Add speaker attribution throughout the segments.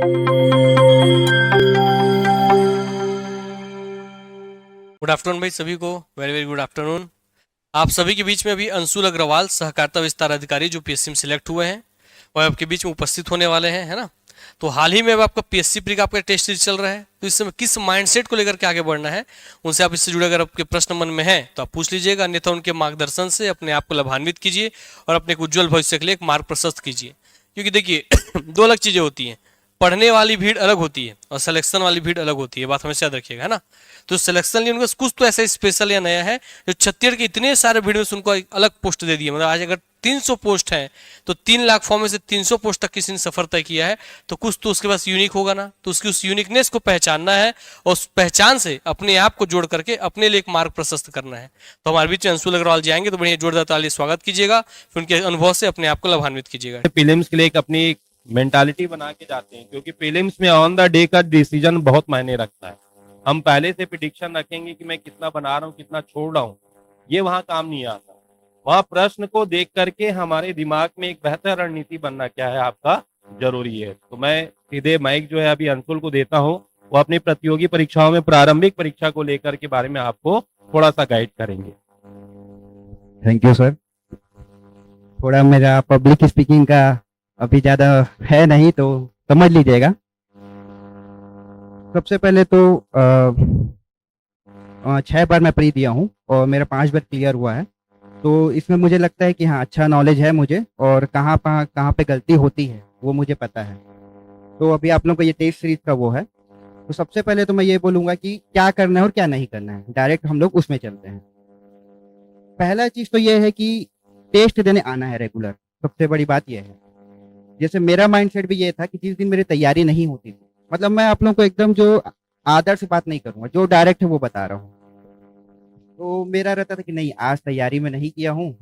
Speaker 1: Good afternoon भाई सभी को। Very very good afternoon. आप सभी के बीच में अभी अंशुल अग्रवाल सहकारिता विस्तार अधिकारी जो पीएससी में सिलेक्ट हुए हैं वह आपके बीच में उपस्थित होने वाले हैं, है ना। तो हाल ही में अब आपका पीएससी प्री का आपका टेस्ट सीरीज चल रहा है, तो इस समय किस माइंडसेट को लेकर के आगे बढ़ना है, उनसे आप इससे जुड़े अगर आपके प्रश्न मन में हैं तो आप पूछ लीजिएगा, अन्यथा उनके मार्गदर्शन से अपने आप को लाभान्वित कीजिए और अपने एक उज्जवल भविष्य के लिए एक मार्ग प्रशस्त कीजिए। क्योंकि देखिए दो अलग चीजें होती हैं, पढ़ने वाली भीड़ अलग होती है और सिलेक्शन वाली भीड़ अलग होती है, बात हमेशा याद रखिएगा, है ना। तो सिलेक्शन लिए उनका कुछ तो ऐसा स्पेशल या नया है जो छत्तीसगढ़ के इतने सारे भीड़ में से उनको एक अलग पोस्ट दे दिया। मतलब आज अगर 300 पोस्ट है तो 3 लाख फॉर्म में से 300 पोस्ट तक किसी ने सफर तय किया है, तो कुछ तो उसके पास यूनिक होगा ना। तो उसकी उस यूनिकनेस को पहचानना है और उस पहचान से अपने आप को जोड़ करके अपने लिए एक मार्ग प्रशस्त करना है। तो हमारे बीच में अंशुल अग्रवाल जी आएंगे, तो बढ़िया जोरदार ताली स्वागत कीजिएगा, फिर उनके अनुभव से अपने आप को लाभान्वित कीजिएगा।
Speaker 2: प्रीलिम्स के लिए एक अपनी मेंटालिटी बना के जाते हैं, क्योंकि प्रीलिम्स में ऑन द डे का डिसीजन बहुत मायने रखता है। हम पहले से प्रिडिक्शन रखेंगे कि मैं कितना बना रहा हूँ, कितना छोड़ रहा हूँ, ये वहां काम नहीं आता। वहां प्रश्न को देख करके हमारे दिमाग में एक बेहतर रणनीति बनना क्या है आपका जरूरी है। तो मैं सीधे माइक जो है अभी अंशुल को देता हूँ, वो अपनी प्रतियोगी परीक्षाओं में प्रारंभिक परीक्षा को लेकर के बारे में आपको थोड़ा सा गाइड करेंगे।
Speaker 3: Thank you sir. थोड़ा मेरा पब्लिक स्पीकिंग का अभी ज़्यादा है नहीं, तो समझ लीजिएगा। सबसे पहले तो 6 बार मैं प्री दिया हूँ और मेरा 5 बार क्लियर हुआ है। तो इसमें मुझे लगता है कि हाँ, अच्छा नॉलेज है मुझे, और कहाँ पे गलती होती है वो मुझे पता है। तो अभी आप लोगों को ये टेस्ट सीरीज का वो है, तो सबसे पहले तो मैं ये बोलूँगा कि क्या करना है और क्या नहीं करना है। डायरेक्ट हम लोग उसमें चलते हैं। पहला चीज़ तो ये है कि टेस्ट देने आना है रेगुलर। सबसे बड़ी बात ये है, जैसे मेरा माइंडसेट भी ये था कि जिस दिन मेरी तैयारी नहीं होती थी, मतलब मैं आप लोगों को एकदम जो आदर्श बात नहीं करूंगा, जो डायरेक्ट है वो बता रहा हूँ। तो मेरा रहता था कि नहीं, आज तैयारी में नहीं किया हूँ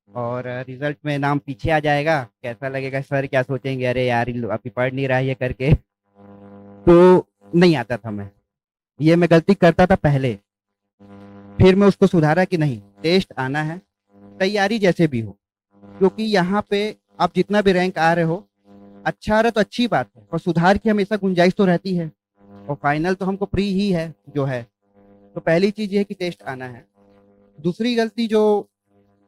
Speaker 3: और रिजल्ट में नाम पीछे आ जाएगा, कैसा लगेगा, सर क्या सोचेंगे, अरे यार अभी पढ़ नहीं रहा है ये करके। तो नहीं आता था मैं, ये मैं गलती करता था पहले। फिर मैं उसको सुधारा कि नहीं, टेस्ट आना है, तैयारी जैसे भी हो, क्योंकि यहाँ पे आप जितना भी रैंक आ रहे हो, अच्छा आ रहा तो अच्छी बात है, और सुधार की हमेशा गुंजाइश तो रहती है, और फाइनल तो हमको प्री ही है जो है। तो पहली चीज ये है कि टेस्ट आना है। दूसरी गलती जो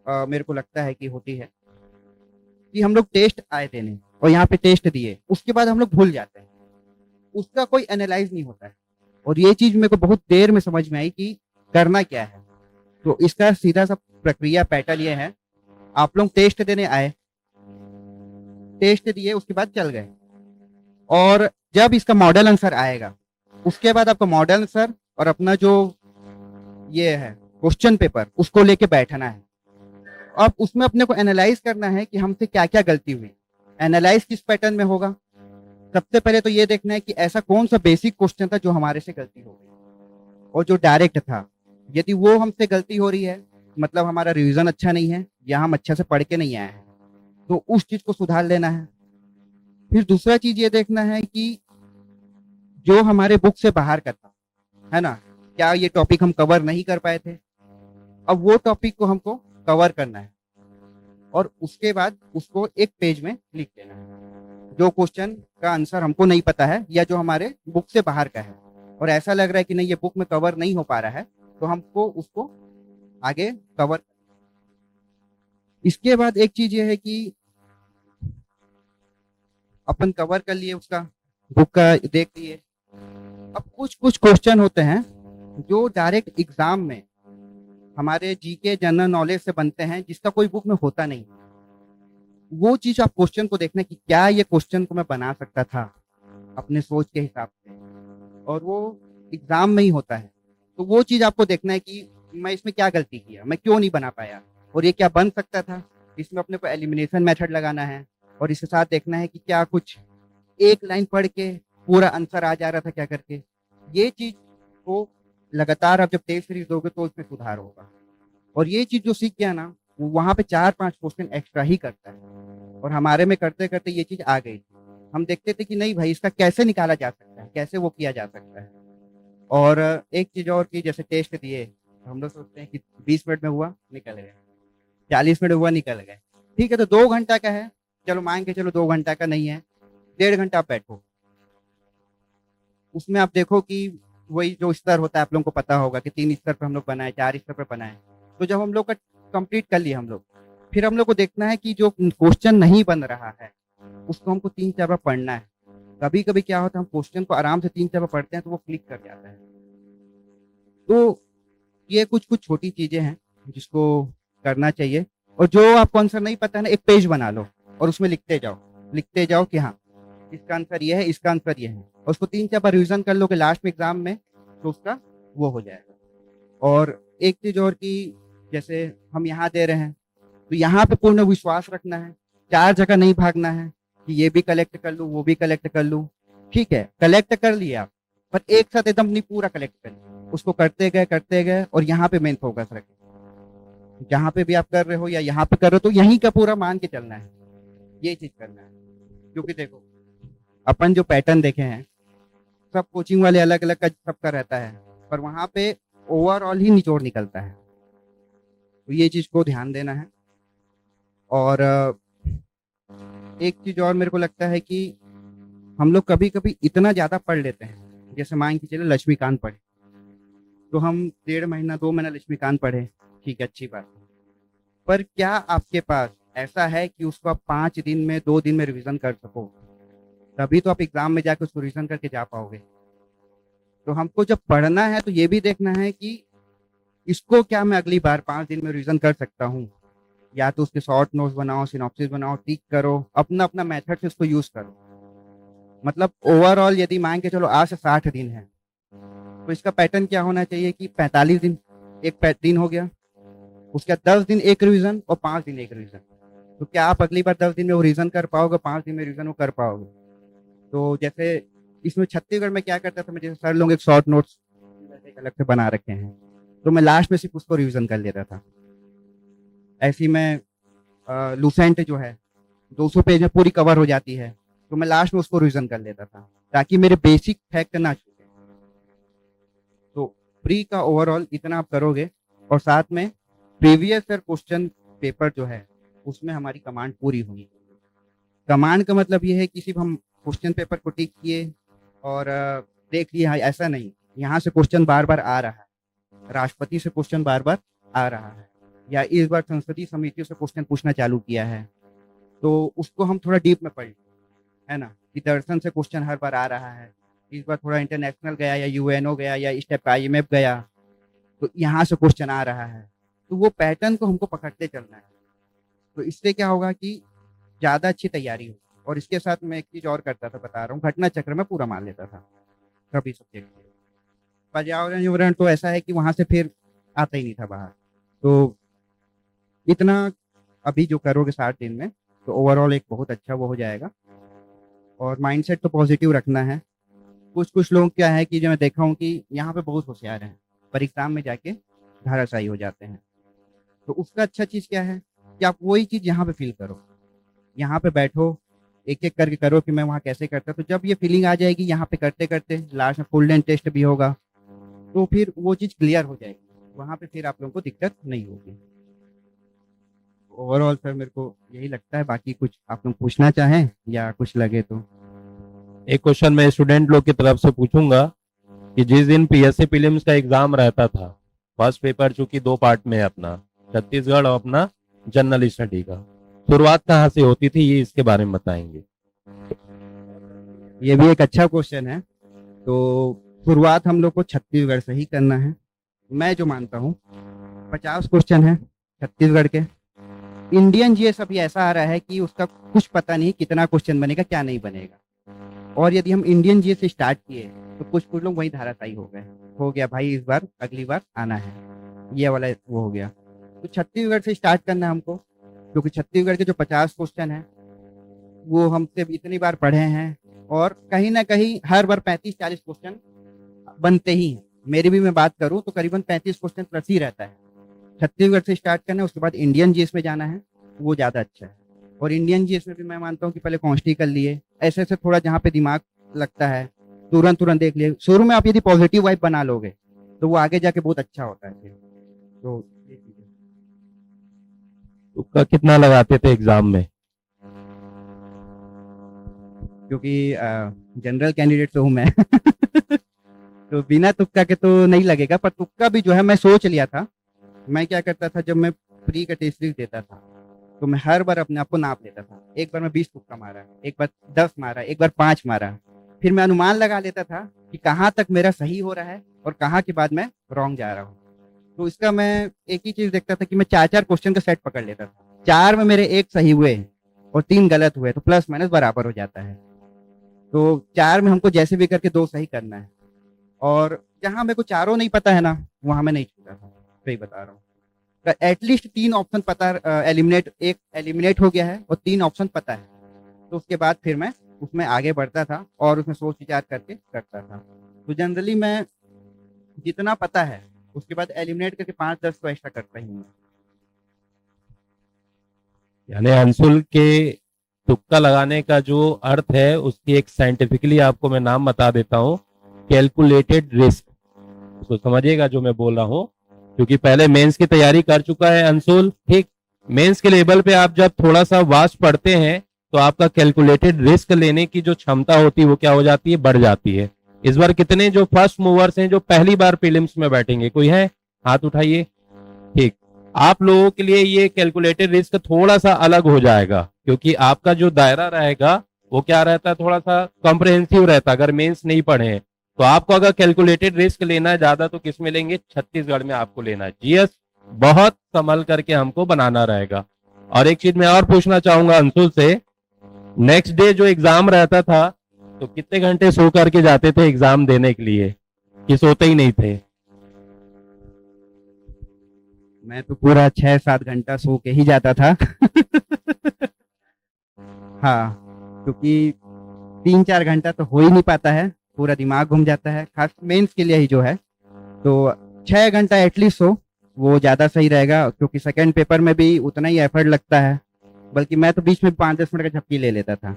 Speaker 3: मेरे को लगता है कि होती है कि हम लोग टेस्ट आए देने और यहाँ पे टेस्ट दिए, उसके बाद हम लोग भूल जाते हैं, उसका कोई एनालाइज नहीं होता है। और ये चीज मेरे को बहुत देर में समझ में आई कि करना क्या है। तो इसका सीधा सा प्रक्रिया पैटर्न ये है, आप लोग टेस्ट देने आए, टेस्ट दिए, उसके बाद चल गए, और जब इसका मॉडल आंसर आएगा, उसके बाद आपका मॉडल आंसर और अपना जो ये है क्वेश्चन पेपर, उसको लेके बैठना है। अब उसमें अपने को एनालाइज करना है कि हमसे क्या क्या गलती हुई। एनालाइज किस पैटर्न में होगा? सबसे पहले तो ये देखना है कि ऐसा कौन सा बेसिक क्वेश्चन था जो हमारे से गलती हो गई और जो डायरेक्ट था। यदि वो हमसे गलती हो रही है, मतलब हमारा रिवीजन अच्छा नहीं है या हम अच्छे से पढ़ के नहीं आए हैं, तो उस चीज को सुधार लेना है। फिर दूसरा चीज ये देखना है कि जो हमारे बुक से बाहर का था, है ना, क्या ये टॉपिक हम कवर नहीं कर पाए थे, अब वो टॉपिक को हमको कवर करना है, और उसके बाद उसको एक पेज में लिख देना है। जो क्वेश्चन का आंसर हमको नहीं पता है या जो हमारे बुक से बाहर का है और ऐसा लग रहा है कि नहीं ये बुक में कवर नहीं हो पा रहा है, तो हमको उसको आगे कवर। इसके बाद एक चीज ये है कि अपन कवर कर लिए, उसका बुक का देख लिए। अब कुछ कुछ क्वेश्चन होते हैं जो डायरेक्ट एग्जाम में हमारे जीके जनरल नॉलेज से बनते हैं, जिसका कोई बुक में होता नहीं। वो चीज आप क्वेश्चन को देखना कि क्या ये क्वेश्चन को मैं बना सकता था अपने सोच के हिसाब से, और वो एग्जाम में ही होता है। तो वो चीज आपको देखना है कि मैं इसमें क्या गलती किया, मैं क्यों नहीं बना पाया, और ये क्या बन सकता था। इसमें अपने को एलिमिनेशन मेथड लगाना है, और इसके साथ देखना है कि क्या कुछ एक लाइन पढ़ के पूरा आंसर आ जा रहा था क्या करके। ये चीज को लगातार आप जब टेस्ट सीरीज दोगे तो उसमें सुधार होगा। और ये चीज जो सीख गया ना, वो वहां पे 4-5 क्वेश्चन एक्स्ट्रा ही करता है, और हमारे में करते करते ये चीज आ गई। हम देखते थे कि नहीं भाई, इसका कैसे निकाला जा सकता है, कैसे वो किया जा सकता है। और एक चीज और की, जैसे टेस्ट दिए, हम लोग सोचते हैं कि 20 मिनट में हुआ, निकल गए, 40 मिनट हुआ, निकल गए। ठीक है, तो 2 घंटा का है, चलो मान के चलो 2 घंटा का नहीं है, 1.5 घंटा आप बैठो, उसमें आप देखो कि वही जो स्तर होता है आप लोगों को पता होगा कि 3 स्तर पर हम लोग बनाए, 4 स्तर पर बनाए। तो जब हम लोग का कंप्लीट कर लिए हम लोग, फिर हम लोग को देखना है कि जो क्वेश्चन नहीं बन रहा है उसको हमको 3-4 बार पढ़ना है। कभी कभी क्या होता है, हम क्वेश्चन को आराम से 3-4 बार पढ़ते हैं तो वो क्लिक कर जाता है। तो ये कुछ कुछ छोटी चीजें हैं जिसको करना चाहिए। और जो आपको आंसर नहीं पता है ना, एक पेज बना लो और उसमें लिखते जाओ कि हाँ इसका आंसर ये है, इसका आंसर ये है, और उसको 3-4 बार रिविजन कर लो कि लास्ट में एग्जाम में तो उसका वो हो जाएगा। और एक चीज और कि जैसे हम यहाँ दे रहे हैं तो यहाँ पे पूर्ण विश्वास रखना है, 4 जगह नहीं भागना है कि ये भी कलेक्ट कर लूँ वो भी कलेक्ट कर लूँ। ठीक है, कलेक्ट कर लिए आप, पर एक साथ एकदम नहीं पूरा कलेक्ट कर लिया, उसको करते गए और यहाँ पे मेन फोकस रखें। जहाँ पे भी आप कर रहे हो या यहाँ पे कर रहे हो तो यहीं का पूरा मान के चलना है, ये चीज करना है। क्योंकि देखो अपन जो पैटर्न देखे हैं, सब कोचिंग वाले अलग अलग का सबका रहता है, पर वहां पे ओवरऑल ही निचोड़ निकलता है। तो ये चीज को ध्यान देना है। और एक चीज और मेरे को लगता है कि हम लोग कभी कभी इतना ज्यादा पढ़ लेते हैं, जैसे मान के चले लक्ष्मीकांत पढ़े तो हम 1.5 महीना 2 महीना लक्ष्मीकांत पढ़े, ठीक है अच्छी बात, पर क्या आपके पास ऐसा है कि उसको आप 5 दिन में 2 दिन में रिवीजन कर सको? तभी तो आप एग्जाम में जाकर उसको रिवीजन करके जा पाओगे। तो हमको जब पढ़ना है तो ये भी देखना है कि इसको क्या मैं अगली बार 5 दिन में रिवीजन कर सकता हूँ। या तो उसके शॉर्ट नोट्स बनाओ, सिनॉप्सिस बनाओ, टिक करो, अपना अपना मेथड से उसको यूज करो। मतलब ओवरऑल यदि मान के चलो आज से 60 दिन है तो इसका पैटर्न क्या होना चाहिए कि 45 दिन एक दिन हो गया, उसके बाद 10 दिन एक रिवीजन और 5 दिन एक रिवीजन। तो क्या आप अगली बार 10 दिन में वो रिवीजन कर पाओगे, 5 दिन में रिवीजन वो कर पाओगे? तो जैसे इसमें छत्तीसगढ़ में क्या करता था मैं, जैसे सर लोग एक शॉर्ट नोट्स अलग से बना रखे हैं तो मैं लास्ट में सिर्फ उसको रिवीजन कर लेता था। ऐसी में लूसेंट जो है 200 पेज में पूरी कवर हो जाती है तो मैं लास्ट में उसको रिवीजन कर लेता था ताकि मेरे बेसिक फैक्ट ना छूटे। तो प्री का ओवरऑल इतना आप करोगे और साथ में प्रीवियस ईयर क्वेश्चन पेपर जो है उसमें हमारी कमांड पूरी होनी चाहिए। कमांड का मतलब ये है कि सिर्फ हम क्वेश्चन पेपर को टिक किए और देख लिया, ऐसा नहीं। यहाँ से क्वेश्चन बार बार आ रहा है, राष्ट्रपति से क्वेश्चन बार बार आ रहा है, या इस बार संसदीय समितियों से क्वेश्चन पूछना चालू किया है तो उसको हम थोड़ा डीप में पढ़, है ना, कि दर्शन से क्वेश्चन हर बार आ रहा है, इस बार थोड़ा इंटरनेशनल गया या यूएनओ गया या इस टाइप का IMF गया तो यहाँ से क्वेश्चन आ रहा है। तो वो पैटर्न को हमको पकड़ते चलना है। तो इससे क्या होगा कि ज़्यादा अच्छी तैयारी हो। और इसके साथ मैं एक चीज़ और करता था, बता रहा हूँ, घटना चक्र में पूरा मान लेता था सभी सब्जेक्ट। पर्यावरण तो ऐसा है कि वहाँ से फिर आता ही नहीं था बाहर। तो इतना अभी जो करोगे 60 दिन में तो ओवरऑल एक बहुत अच्छा वो हो जाएगा। और माइंडसेट तो पॉजिटिव रखना है। कुछ लोग क्या है कि जो मैं देखा हूँ कि यहाँ पे बहुत होशियार हैं पर एग्जाम में जाके धराशायी हो जाते हैं। तो उसका अच्छा चीज़ क्या है कि आप वही चीज़ यहाँ पे फील करो, यहाँ पे बैठो, एक एक करके करो कि मैं वहाँ कैसे करता। तो जब ये फीलिंग आ जाएगी यहाँ पे करते करते, लास्ट में फुल लेंथ टेस्ट भी होगा तो फिर वो चीज़ क्लियर हो जाएगी, वहाँ पे फिर आप लोगों को दिक्कत नहीं होगी। ओवरऑल सर मेरे को यही लगता है, बाकी कुछ आप लोग पूछना चाहें या कुछ लगे तो।
Speaker 2: एक क्वेश्चन मैं स्टूडेंट लोग की तरफ से पूछूंगा कि जिस दिन PSC प्रीलिम्स का एग्जाम रहता था, फर्स्ट पेपर चूंकि 2 पार्ट में है अपना, छत्तीसगढ़ और अपना जनरल स्टडी का, शुरुआत कहाँ से होती थी, ये इसके बारे में बताएंगे।
Speaker 3: ये भी एक अच्छा क्वेश्चन है। तो शुरुआत हम लोग को छत्तीसगढ़ से ही करना है। मैं जो मानता हूँ 50 क्वेश्चन है छत्तीसगढ़ के। इंडियन जीएस अभी ऐसा आ रहा है कि उसका कुछ पता नहीं कितना क्वेश्चन बनेगा क्या नहीं बनेगा। और यदि हम इंडियन जीएस से स्टार्ट किए तो कुछ लोग वहीं धाराशायी हो गए, हो गया भाई इस बार अगली बार आना है, ये वाला वो हो गया। तो छत्तीसगढ़ से स्टार्ट करना है हमको, क्योंकि छत्तीसगढ़ के जो 50 क्वेश्चन है वो हमसे इतनी बार पढ़े हैं और कहीं ना कहीं हर बार 35-40 क्वेश्चन बनते ही हैं। मेरी भी मैं बात करूं तो करीबन 35 क्वेश्चन प्लस ही रहता है। छत्तीसगढ़ से स्टार्ट करना है, उसके बाद इंडियन जीएस में जाना है, वो ज़्यादा अच्छा है। और इंडियन जीएस में भी मैं मानता हूँ कि पहले कॉन्स्टी कर लिए, ऐसे ऐसे थोड़ा जहाँ पे दिमाग लगता है तुरंत देख लिए। शुरू में आप यदि पॉजिटिव वाइब बना लोगे तो वो आगे जाके बहुत अच्छा होता है फिर। तो ये चीज़ है।
Speaker 2: तुक्का कितना लगाते थे एग्जाम में?
Speaker 3: क्योंकि जनरल कैंडिडेट तो हूँ मैं तो बिना तुक्का के तो नहीं लगेगा, पर तुक्का भी जो है मैं सोच लिया था। मैं क्या करता था, जब मैं प्री का टेस्ट सीरीज देता था तो मैं हर बार अपने आप को नाप लेता था। एक बार मैं 20 तुक्का मारा, एक बार 10 मारा, एक बार 5 मारा। फिर मैं अनुमान लगा लेता था कि कहाँ तक मेरा सही हो रहा है और कहाँ के बाद मैं रॉन्ग जा रहा हूँ। तो इसका मैं एक ही चीज देखता था कि मैं 4-4 क्वेश्चन का सेट पकड़ लेता था। 4 में मेरे 1 सही हुए और 3 गलत हुए तो प्लस माइनस बराबर हो जाता है। तो 4 में हमको जैसे भी करके 2 सही करना है। और जहाँ मेरे को चारों नहीं पता है ना, वहां मैं नहीं छूता था, सही बता रहा हूँ। एटलीस्ट 3 ऑप्शन पता, एक एलिमिनेट हो गया है और 3 ऑप्शन पता है, तो उसके बाद फिर मैं उसमें आगे बढ़ता था और उसमें सोच विचार करके करता था। तो जनरली मैं जितना पता है उसके बाद एलिमिनेट करके 5-10 तो एक्स्ट्रा करता ही हूँ।
Speaker 2: यानी अंशुल के तुक्का लगाने का जो अर्थ है उसकी एक साइंटिफिकली आपको मैं नाम बता देता हूँ, कैलकुलेटेड रिस्क। उसको समझिएगा जो मैं बोल रहा हूँ, क्योंकि पहले मेंस की तैयारी कर चुका है अंशुल। ठीक, मेंस के लेवल पे आप जब थोड़ा सा वास्ट पढ़ते हैं तो आपका कैलकुलेटेड रिस्क लेने की जो क्षमता होती है वो क्या हो जाती है, बढ़ जाती है। इस बार कितने जो फर्स्ट मूवर्स हैं जो पहली बार प्रीलिम्स में बैठेंगे, कोई है? हाथ उठाइए। ठीक, आप लोगों के लिए ये कैलकुलेटेड रिस्क थोड़ा सा अलग हो जाएगा, क्योंकि आपका जो दायरा रहेगा वो क्या रहता है, थोड़ा सा कॉम्प्रिहेंसिव रहता है। अगर मेंस नहीं पढ़े हैं तो आपको अगर कैलकुलेटेड रिस्क लेना है ज्यादा तो किस में लेंगे, छत्तीसगढ़ में आपको लेना है। जीएस बहुत संभल करके हमको बनाना रहेगा। और एक चीज मैं और पूछना चाहूंगा अंशुल से, नेक्स्ट डे जो एग्जाम रहता था तो कितने घंटे सो करके जाते थे एग्जाम देने के लिए, कि सोते ही नहीं थे?
Speaker 3: मैं तो पूरा 6-7 घंटा सो के ही जाता था। हाँ, क्योंकि 3-4 घंटा तो हो ही नहीं पाता है, पूरा दिमाग घूम जाता है, खास मेंस के लिए ही जो है। तो 6 घंटा एटलीस्ट हो, वो ज़्यादा सही रहेगा, क्योंकि सेकंड पेपर में भी उतना ही एफर्ट लगता है। बल्कि मैं तो बीच में 5-10 मिनट का झपकी ले लेता था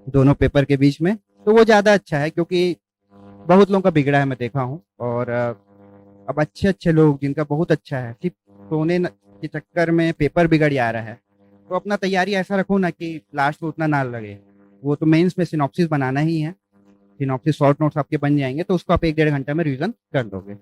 Speaker 3: दोनों पेपर के बीच में, तो वो ज़्यादा अच्छा है, क्योंकि बहुत लोगों का बिगड़ा है मैं देखा हूँ। और अब अच्छे अच्छे लोग जिनका बहुत अच्छा है, सिर्फ सोने के चक्कर में पेपर बिगड़ जा रहा है। तो अपना तैयारी ऐसा रखो ना कि लास्ट में उतना ना लगे। वो तो मेंस में सिनॉप्सिस बनाना ही है, सिनॉप्सिस शॉर्ट नोट्स आपके बन जाएंगे, तो उसको आप 1-1.5 घंटा में रिवीजन कर दोगे।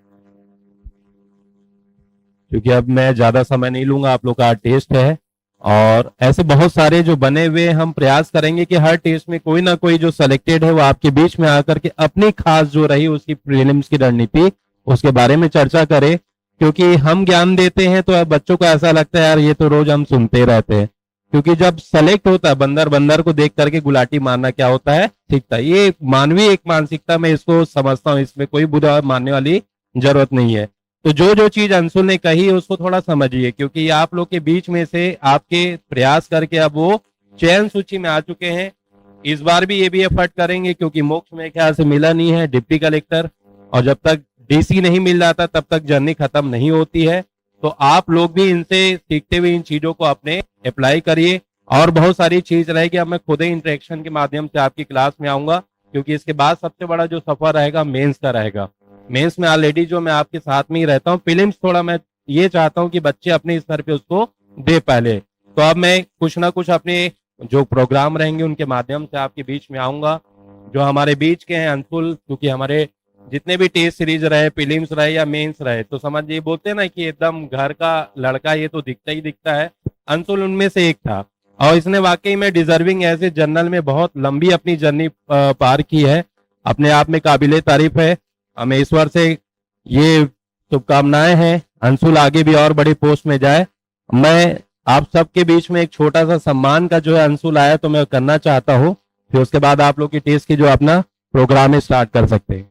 Speaker 2: क्योंकि अब मैं ज्यादा समय नहीं लूंगा, आप लोग का टेस्ट है और ऐसे बहुत सारे जो बने हुए हम प्रयास करेंगे कि हर टेस्ट में कोई ना कोई जो सिलेक्टेड है वो आपके बीच में आकर के अपनी खास जो रही उसकी प्रीलिम्स की रणनीति उसके बारे में चर्चा करे। क्योंकि हम ज्ञान देते हैं तो अब बच्चों को ऐसा लगता है यार ये तो रोज हम सुनते रहते हैं, क्योंकि जब सेलेक्ट होता है बंदर बंदर को देख करके गुलाटी मारना क्या होता है, सीखता है। ये मानवीय एक मानसिकता में इसको समझता हूँ, इसमें कोई बुरा मानने वाली जरूरत नहीं है। तो जो जो चीज अंशुल ने कही उसको थोड़ा समझिए, क्योंकि आप लोग के बीच में से आपके प्रयास करके अब वो चयन सूची में आ चुके हैं। इस बार भी ये भी एफर्ट करेंगे, क्योंकि मोक्ष में ख्याल से मिला नहीं है डिप्टी कलेक्टर, और जब तक डीसी नहीं मिल जाता तब तक जर्नी खत्म नहीं होती है। तो आप लोग भी इनसे सीखते हुए इन चीजों को अपने अप्लाई करिए। और बहुत सारी चीज रहेगी, अब मैं खुद ही इंटरेक्शन के माध्यम से आपकी क्लास में आऊंगा, क्योंकि इसके बाद सबसे बड़ा जो सफर रहेगा मेंस का रहेगा। मेंस में ऑलरेडी जो मैं आपके साथ में ही रहता हूँ, प्रीलिम्स थोड़ा मैं ये चाहता हूँ कि बच्चे अपने स्तर पे उसको दे पहले। तो अब मैं कुछ ना कुछ अपने जो प्रोग्राम रहेंगे उनके माध्यम से आपके बीच में आऊंगा। जो हमारे बीच के हैं अंशुल, क्योंकि हमारे जितने भी टेस्ट सीरीज रहे, प्रीलिम्स रहे या मेंस रहे, तो समझिए बोलते हैं ना कि एकदम घर का लड़का ये तो दिखता ही दिखता है, अंशुल उनमें से एक था। और इसने वाकई में डिजर्विंग ऐसे जनरल में बहुत लंबी अपनी जर्नी पार की है, अपने आप में काबिले तारीफ है। हमें ईश्वर से ये शुभकामनाएं हैं अंशुल आगे भी और बड़ी पोस्ट में जाए। मैं आप सबके बीच में एक छोटा सा सम्मान का जो है अंशुल आया तो मैं करना चाहता हूँ, फिर उसके बाद आप लोग की टेस्ट की जो अपना प्रोग्राम है स्टार्ट कर सकते हैं।